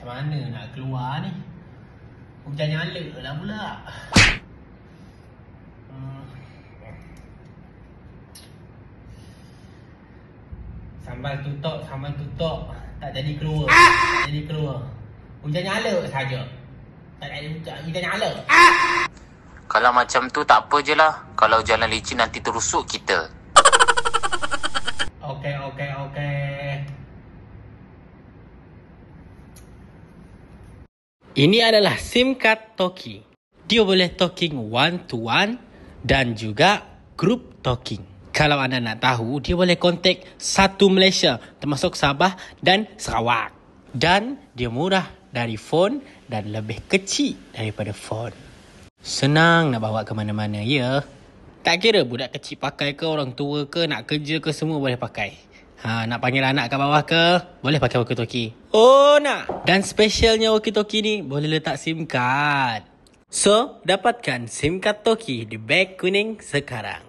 Macam mana nak keluar ni? Hujan nyala lah pula. Sambal tutup. Tak jadi keluar. Tak jadi keluar. Hujan nyala saja. Tak ada hujan nyala. Kalau macam tu tak apa je lah. Kalau jalan licin nanti terusuk kita. Okey. Ini adalah SIM card Toki. Dia boleh talking one to one dan juga group talking. Kalau anda nak tahu, dia boleh kontak satu Malaysia termasuk Sabah dan Sarawak. Dan dia murah dari phone dan lebih kecil daripada phone. Senang nak bawa ke mana-mana, ya. Tak kira budak kecil pakai ke, orang tua ke, nak kerja ke, semua boleh pakai. Nak panggil anak kat bawah ke, boleh pakai walkie-talkie. Oh, nak. Dan specialnya walkie-talkie ni boleh letak SIM card. So, dapatkan SIM card Toki di beg kuning sekarang.